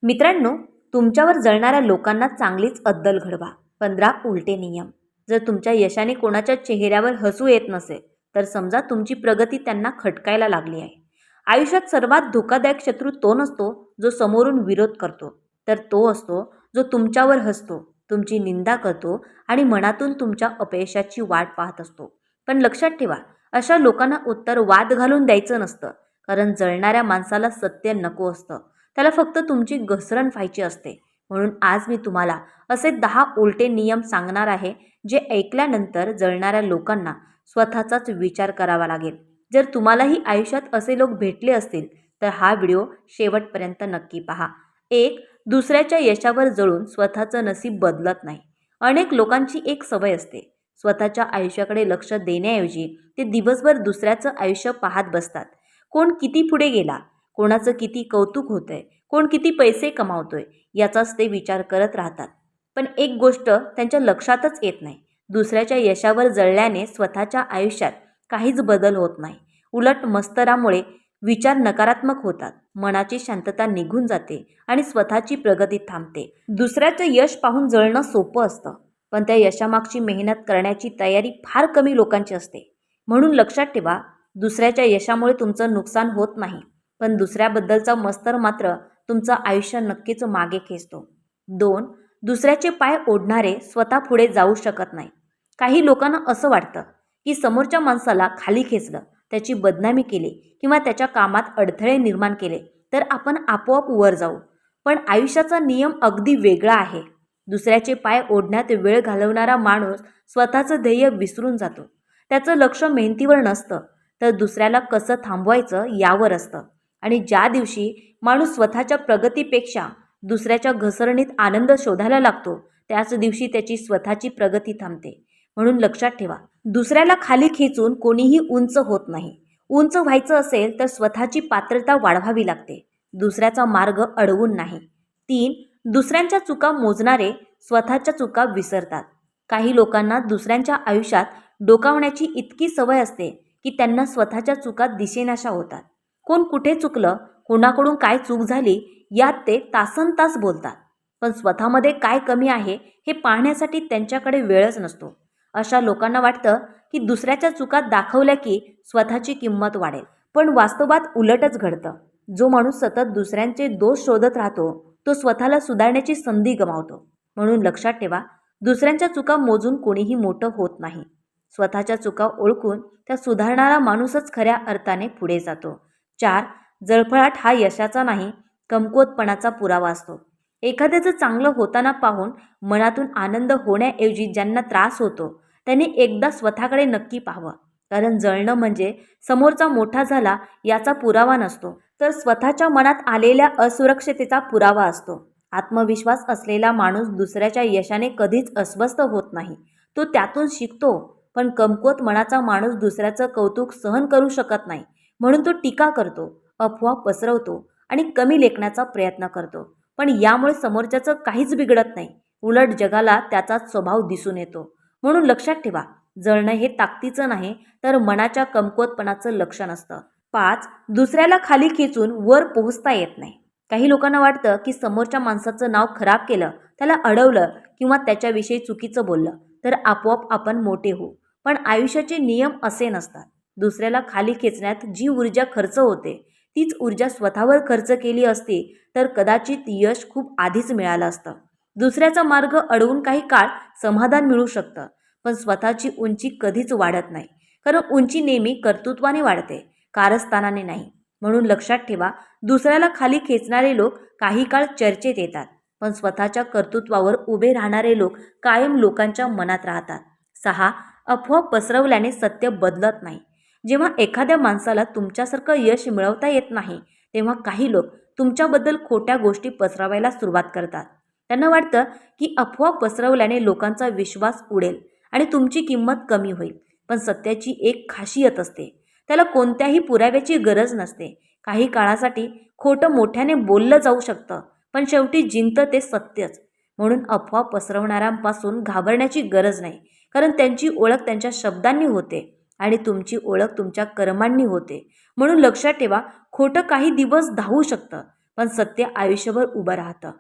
मित्रांनो, तुमच्यावर जळणाऱ्या लोकांना चांगलीच अद्दल घडवा. 15 उलटे नियम. जर तुमच्या यशाने कोणाच्या चेहऱ्यावर हसू येत नसेल, तर समजा तुमची प्रगती त्यांना खटकायला लागली आहे. आयुष्यात सर्वात धोकादायक शत्रू तो नसतो जो समोरून विरोध करतो, तर तो असतो जो तुमच्यावर हसतो, तुमची निंदा करतो आणि मनातून तुमच्या अपयशाची वाट पाहत असतो. पण लक्षात ठेवा, अशा लोकांना उत्तर वाद घालून द्यायचं नसतं, कारण जळणाऱ्या माणसाला सत्य नको असतं. त्याला फक्त तुमची घसरण व्हायची असते. म्हणून आज मी तुम्हाला असे 10 उलटे नियम सांगणार आहे, जे ऐकल्यानंतर जळणाऱ्या लोकांना स्वतःचाच विचार करावा लागेल. जर तुम्हालाही आयुष्यात असे लोक भेटले असतील, तर हा व्हिडिओ शेवटपर्यंत नक्की पहा. 1. दुसऱ्याच्या यशावर जळून स्वतःचं नशीब बदलत नाही. अनेक लोकांची एक सवय असते. स्वतःच्या आयुष्याकडे लक्ष देण्याऐवजी ते दिवसभर दुसऱ्याचं आयुष्य पाहत बसतात. कोण किती पुढे गेला, कोणाचं किती कौतुक होतंय, कोण किती पैसे कमावतोय, याचाच ते विचार करत राहतात. पण एक गोष्ट त्यांच्या लक्षातच येत नाही. दुसऱ्याच्या यशावर जळल्याने स्वतःच्या आयुष्यात काहीच बदल होत नाही. उलट मत्सरामुळे विचार नकारात्मक होतात, मनाची शांतता निघून जाते आणि स्वतःची प्रगती थांबते. दुसऱ्याचं यश पाहून जळणं सोपं असतं, पण त्या यशामागची मेहनत करण्याची तयारी फार कमी लोकांची असते. म्हणून लक्षात ठेवा, दुसऱ्याच्या यशामुळे तुमचं नुकसान होत नाही, पण दुसऱ्याबद्दलचा मत्सर मात्र तुमचं आयुष्य नक्कीच मागे खेचतो. 2. दुसऱ्याचे पाय ओढणारे स्वतः पुढे जाऊ शकत नाही. काही लोकांना असं वाटतं की समोरच्या माणसाला खाली खेचलं, त्याची बदनामी केली किंवा त्याच्या कामात अडथळे निर्माण केले, तर आपण आपोआप वर जाऊ. पण आयुष्याचा नियम अगदी वेगळा आहे. दुसऱ्याचे पाय ओढण्यात वेळ घालवणारा माणूस स्वतःचं ध्येय विसरून जातो. त्याचं लक्ष मेहनतीवर नसतं, तर दुसऱ्याला कसं थांबवायचं यावर असतं. आणि ज्या दिवशी माणूस स्वतःच्या प्रगतीपेक्षा दुसऱ्याच्या घसरणीत आनंद शोधायला लागतो, त्याच दिवशी त्याची स्वतःची प्रगती थांबते. म्हणून लक्षात ठेवा, दुसऱ्याला खाली खेचून कोणीही उंच होत नाही. उंच व्हायचं असेल तर स्वतःची पात्रता वाढवावी लागते, दुसऱ्याचा मार्ग अडवून नाही. 3. दुसऱ्यांच्या चुका मोजणारे स्वतःच्या चुका विसरतात. काही लोकांना दुसऱ्यांच्या आयुष्यात डोकावण्याची इतकी सवय असते की त्यांना स्वतःच्या चुका दिसेनाशा होतात. कोण कुठे चुकलं, कोणाकडून काय चूक झाली, यात ते तासनतास बोलतात. पण स्वतःमध्ये काय कमी आहे हे पाहण्यासाठी त्यांच्याकडे वेळच नसतो. अशा लोकांना वाटतं की दुसऱ्याच्या चुका दाखवल्या की स्वतःची किंमत वाढेल. पण वास्तवात उलटच घडतं. जो माणूस सतत दुसऱ्यांचे दोष शोधत राहतो, तो स्वतःला सुधारण्याची संधी गमावतो. म्हणून लक्षात ठेवा, दुसऱ्यांच्या चुका मोजून कोणीही मोठं होत नाही. स्वतःच्या चुका ओळखून त्या सुधारणारा माणूसच खऱ्या अर्थाने पुढे जातो. 4. जळफळाट हा यशाचा नाही, कमकुवतपणाचा पुरावा असतो. एखाद्याचं चांगलं होताना पाहून मनातून आनंद होण्याऐवजी ज्यांना त्रास होतो, त्यांनी एकदा स्वतःकडे नक्की पाहावं. कारण जळणं म्हणजे समोरचा मोठा झाला याचा पुरावा नसतो, तर स्वतःच्या मनात आलेल्या असुरक्षिततेचा पुरावा असतो. आत्मविश्वास असलेला माणूस दुसऱ्याच्या यशाने कधीच अस्वस्थ होत नाही, तो त्यातून शिकतो. पण कमकुवत मनाचा माणूस दुसऱ्याचं कौतुक सहन करू शकत नाही, म्हणून तो टीका करतो, अफवा पसरवतो आणि कमी लेखण्याचा प्रयत्न करतो. पण यामुळे समोरच्याचं काहीच बिघडत नाही, उलट जगाला त्याचाच स्वभाव दिसून येतो. म्हणून लक्षात ठेवा, जळणं हे ताकदीचं नाही, तर मनाच्या कमकुवतपणाचं लक्षण असतं. 5. दुसऱ्याला खाली खेचून वर पोहोचता येत नाही. काही लोकांना वाटतं की समोरच्या माणसाचं नाव खराब केलं, त्याला अडवलं किंवा त्याच्याविषयी चुकीचं बोललं, तर आपोआप आपण मोठे होऊ. पण आयुष्याचे नियम असे नसतात. दुसऱ्याला खाली खेचण्यात जी ऊर्जा खर्च होते, तीच ऊर्जा स्वतःवर खर्च केली असती तर कदाचित यश खूप आधीच मिळालं असतं. दुसऱ्याचा मार्ग अडवून काही काळ समाधान मिळू शकतं, पण स्वतःची उंची कधीच वाढत नाही. कारण उंची नेहमी कर्तृत्वाने वाढते, कारस्थानाने नाही. म्हणून लक्षात ठेवा, दुसऱ्याला खाली खेचणारे लोक काही काळ चर्चेत येतात, पण स्वतःच्या कर्तृत्वावर उभे राहणारे लोक कायम लोकांच्या मनात राहतात. 6. अफवा पसरवल्याने सत्य बदलत नाही. जेव्हा एखाद्या माणसाला तुमच्यासारखं यश मिळवता येत नाही, तेव्हा काही लोक तुमच्याबद्दल खोट्या गोष्टी पसरवायला सुरुवात करतात. त्यांना वाटतं की अफवा पसरवल्याने लोकांचा विश्वास उडेल आणि तुमची किंमत कमी होईल. पण सत्याची एक खासियत असते, त्याला कोणत्याही पुराव्याची गरज नसते. काही काळासाठी खोटं मोठ्याने बोललं जाऊ शकतं, पण शेवटी जिंकतं ते सत्यच. म्हणून अफवा पसरवणाऱ्यांपासून घाबरण्याची गरज नाही, कारण त्यांची ओळख त्यांच्या शब्दांनी होते आणि तुमची ओळख तुमच्या कर्मांनी होते. म्हणून लक्षात ठेवा, खोटं काही दिवस धावू शकतं, पण सत्य आयुष्यभर उभं राहतं.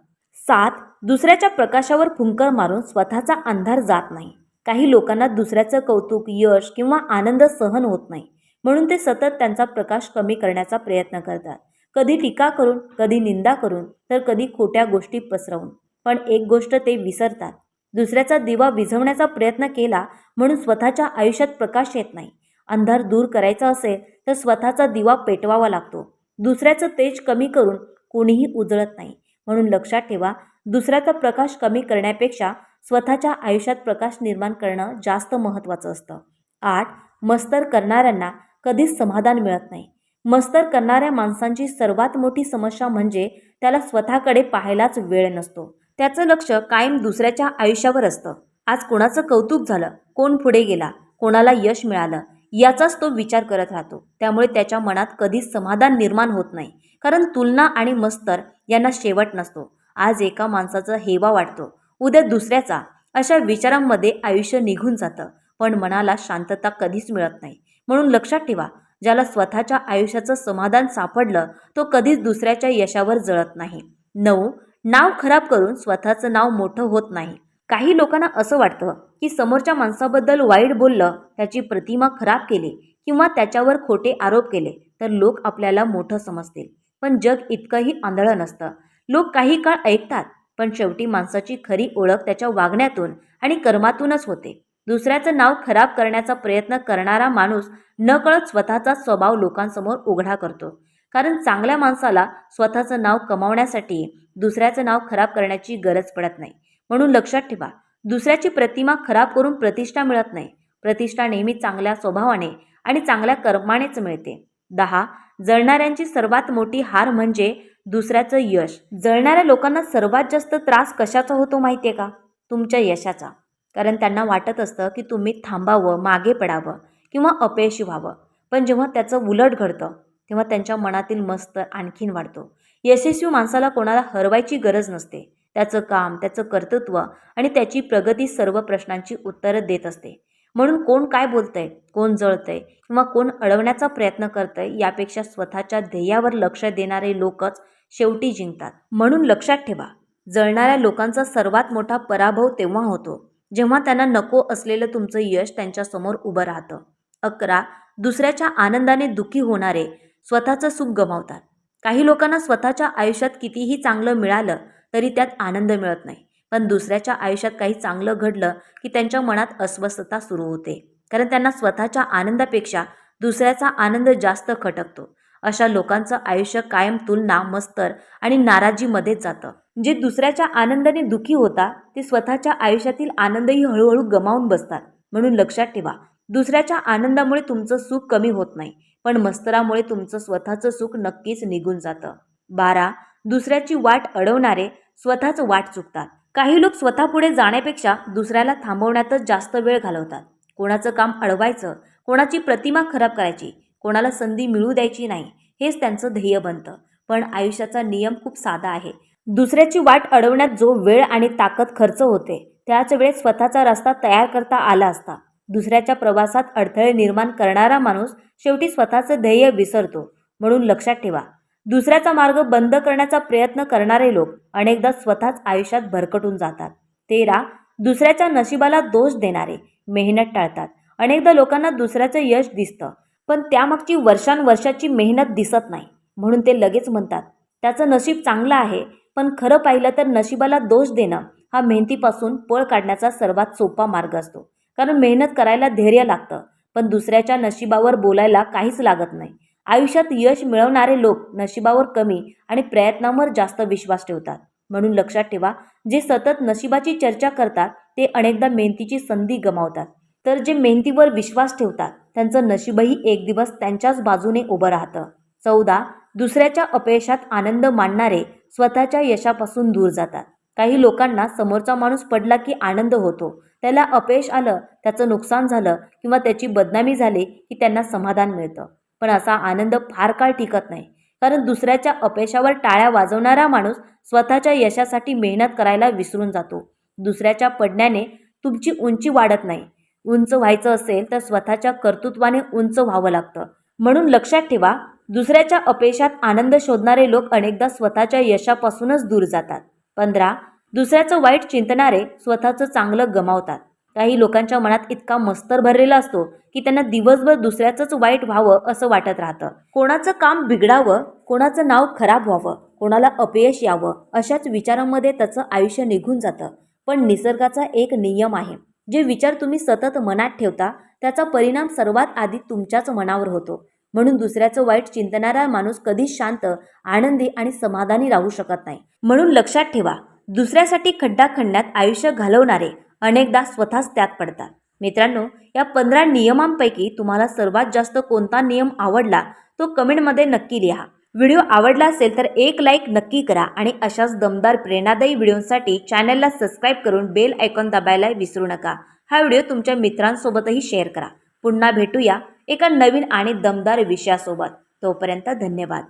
7. दुसऱ्याच्या प्रकाशावर फुंकर मारून स्वतःचा अंधार जात नाही. काही लोकांना दुसऱ्याचं कौतुक, यश किंवा आनंद सहन होत नाही. म्हणून ते सतत त्यांचा प्रकाश कमी करण्याचा प्रयत्न करतात. कधी टीका करून, कधी निंदा करून, तर कधी खोट्या गोष्टी पसरवून. पण एक गोष्ट ते विसरतात. दुसऱ्याचा दिवा विझवण्याचा प्रयत्न केला म्हणून स्वतःच्या आयुष्यात प्रकाश येत नाही. अंधार दूर करायचा असेल तर स्वतःचा दिवा पेटवावा लागतो. दुसऱ्याचं तेज कमी करून कोणीही उजळत नाही. म्हणून लक्षात ठेवा, दुसऱ्याचा प्रकाश कमी करण्यापेक्षा स्वतःच्या आयुष्यात प्रकाश निर्माण करणं जास्त महत्त्वाचं असतं. 8. मस्तर करणाऱ्यांना कधीच समाधान मिळत नाही. मस्तर करणाऱ्या माणसांची सर्वात मोठी समस्या म्हणजे त्याला स्वतःकडे पाहायलाच वेळ नसतो. त्याचं लक्ष कायम दुसऱ्याच्या आयुष्यावर असतं. आज कोणाचं कौतुक झालं, कोण पुढे गेला, कोणाला यश मिळालं, याचाच तो विचार करत राहतो. त्यामुळे त्याच्या मनात कधीच समाधान निर्माण होत नाही. कारण तुलना आणि मस्तर यांना शेवट नसतो. आज एका माणसाचा हेवा वाटतो, उद्या दुसऱ्याचा. अशा विचारांमध्ये आयुष्य निघून जातं, पण मनाला शांतता कधीच मिळत नाही. म्हणून लक्षात ठेवा, ज्याला स्वतःच्या आयुष्याचं समाधान सापडलं तो कधीच दुसऱ्याच्या यशावर जळत नाही. 9. नाव खराब करून स्वतःचं नाव मोठं होत नाही. काही लोकांना असं वाटतं की समोरच्या माणसाबद्दल वाईट बोललं, त्याची प्रतिमा खराब केली किंवा त्याच्यावर खोटे आरोप केले तर लोक आपल्याला मोठं समजतील. पण जग इतकंही आंधळं नसतं. लोक काही काळ ऐकतात, पण शेवटी माणसाची खरी ओळख त्याच्या वागण्यातून आणि कर्मातूनच होते. दुसऱ्याचं नाव खराब करण्याचा प्रयत्न करणारा माणूस नकळत स्वतःचा स्वभाव लोकांसमोर उघडा करतो. कारण चांगल्या माणसाला स्वतःचं नाव कमावण्यासाठी दुसऱ्याचं नाव खराब करण्याची गरज पडत नाही. म्हणून लक्षात ठेवा, दुसऱ्याची प्रतिमा खराब करून प्रतिष्ठा मिळत नाही. प्रतिष्ठा नेहमी चांगल्या स्वभावाने आणि चांगल्या कर्मानेच मिळते. 10. जळणाऱ्यांची सर्वात मोठी हार म्हणजे दुसऱ्याचं यश. जळणाऱ्या लोकांना सर्वात जास्त त्रास कशाचा होतो माहिती आहे का? तुमच्या यशाचा. कारण त्यांना वाटत असतं की तुम्ही थांबावं, मागे पडावं किंवा अपयशी व्हावं. पण जेव्हा त्याचं उलट घडतं तेव्हा त्यांच्या मनातील मस्त आणखीन वाढतो. यशस्वी माणसाला कोणाला हरवायची गरज नसते. त्याचं काम, त्याचं कर्तृत्व आणि त्याची प्रगती सर्व प्रश्नांची उत्तरं देत असते. म्हणून कोण काय बोलतंय, कोण जळतंय किंवा कोण अडवण्याचा प्रयत्न करतंय यापेक्षा स्वतःच्या ध्येयावर लक्ष देणारे लोकच शेवटी जिंकतात. म्हणून लक्षात ठेवा, जळणाऱ्या लोकांचा सर्वात मोठा पराभव तेव्हा होतो जेव्हा त्यांना नको असलेलं तुमचं यश त्यांच्यासमोर उभं राहतं. 11. दुसऱ्याच्या आनंदाने दुःखी होणारे स्वतःचं सुख गमावतात. काही लोकांना स्वतःच्या आयुष्यात कितीही चांगलं मिळालं तरी त्यात आनंद मिळत नाही. पण दुसऱ्याच्या आयुष्यात काही चांगलं घडलं की त्यांच्या मनात अस्वस्थता सुरू होते. कारण त्यांना स्वतःच्या आनंदापेक्षा दुसऱ्याचा आनंद जास्त खटकतो. अशा लोकांचं आयुष्य कायम तुलना, मत्सर आणि नाराजीमध्येच जातं. जे दुसऱ्याच्या आनंदाने दुःखी होतात ते स्वतःच्या आयुष्यातील आनंदही हळूहळू गमावून बसतात. म्हणून लक्षात ठेवा, दुसऱ्याच्या आनंदामुळे तुमचं सुख कमी होत नाही, पण मत्सरामुळे तुमचं स्वतःचं सुख नक्कीच निघून जातं. 12. दुसऱ्याची वाट अडवणारे स्वतःच वाट चुकतात. काही लोक स्वतः पुढे जाण्यापेक्षा दुसऱ्याला थांबवण्यातच जास्त वेळ घालवतात. कोणाचं काम अडवायचं, कोणाची प्रतिमा खराब करायची, कोणाला संधी मिळू द्यायची नाही, हेच त्यांचं ध्येय बनतं. पण आयुष्याचा नियम खूप साधा आहे. दुसऱ्याची वाट अडवण्यात जो वेळ आणि ताकद खर्च होते त्याच वेळेत स्वतःचा रस्ता तयार करता आला असता. दुसऱ्याच्या प्रवासात अडथळे निर्माण करणारा माणूस शेवटी स्वतःचं ध्येय विसरतो. म्हणून लक्षात ठेवा, दुसऱ्याचा मार्ग बंद करण्याचा प्रयत्न करणारे लोक अनेकदा स्वतःच आयुष्यात भरकटून जातात. 13. दुसऱ्याच्या नशिबाला दोष देणारे मेहनत टाळतात. अनेकदा लोकांना दुसऱ्याचं यश दिसतं, पण त्यामागची वर्षांवर्षाची मेहनत दिसत नाही. म्हणून ते लगेच म्हणतात त्याचं नशीब चांगलं आहे. पण खरं पाहिलं तर नशिबाला दोष देणं हा मेहनतीपासून पळ काढण्याचा सर्वात सोपा मार्ग असतो. कारण मेहनत करायला धैर्य लागतं, पण दुसऱ्याच्या नशिबावर बोलायला काहीच लागत नाही. आयुष्यात यश मिळवणारे लोक नशिबावर कमी आणि प्रयत्नांवर जास्त विश्वास ठेवतात. म्हणून लक्षात ठेवा, जे सतत नशिबाची चर्चा करतात ते अनेकदा मेहनतीची संधी गमावतात. तर जे मेहनतीवर विश्वास ठेवतात त्यांचं नशीबही एक दिवस त्यांच्याच बाजूने उभं राहतं. 14. दुसऱ्याच्या अपयशात आनंद मानणारे स्वतःच्या यशापासून दूर जातात. काही लोकांना समोरचा माणूस पडला की आनंद होतो. त्याला अपयश आलं, त्याचं नुकसान झालं किंवा त्याची बदनामी झाली की त्यांना समाधान मिळतं. पण असा आनंद फार काळ टिकत नाही. कारण दुसऱ्याच्या अपयशावर टाळ्या वाजवणारा माणूस स्वतःच्या यशासाठी मेहनत करायला विसरून जातो. दुसऱ्याच्या पडण्याने तुमची उंची वाढत नाही. उंच व्हायचं असेल तर स्वतःच्या कर्तृत्वाने उंच व्हावं लागतं. म्हणून लक्षात ठेवा, दुसऱ्याच्या अपयशात आनंद शोधणारे लोक अनेकदा स्वतःच्या यशापासूनच दूर जातात. 15. दुसऱ्याचं वाईट चिंतणारे स्वतःचं चांगलं गमावतात. काही लोकांच्या मनात इतका मस्तर भरलेला असतो की त्यांना दिवसभर दुसऱ्याचंच वाईट व्हावं असं वाटत राहतं. कोणाचं काम बिघडावं, कोणाचं नाव खराब व्हावं, कोणाला अपयश यावं, अशाच विचारांमध्ये त्याचं आयुष्य निघून जातं. पण निसर्गाचा एक नियम आहे, जे विचार तुम्ही सतत मनात ठेवता त्याचा परिणाम सर्वात आधी तुमच्याच मनावर होतो. म्हणून दुसऱ्याचं वाईट चिंतणारा माणूस कधीच शांत, आनंदी आणि समाधानी राहू शकत नाही. म्हणून लक्षात ठेवा, दुसऱ्यासाठी खड्डा खणण्यात आयुष्य घालवणारे अनेकदा स्वतःच त्यात पडतात. मित्रांनो, या 15 नियमांपैकी तुम्हाला सर्वात जास्त कोणता नियम आवडला तो कमेंटमध्ये नक्की लिहा. व्हिडिओ आवडला असेल तर एक लाईक नक्की करा आणि अशाच दमदार प्रेरणादायी व्हिडिओसाठी चॅनलला सबस्क्राईब करून बेल आयकॉन दाबायला विसरू नका. हा व्हिडिओ तुमच्या मित्रांसोबतही शेअर करा. पुन्हा भेटूया एका नवीन आणि दमदार विषयासोबत. तोपर्यंत धन्यवाद.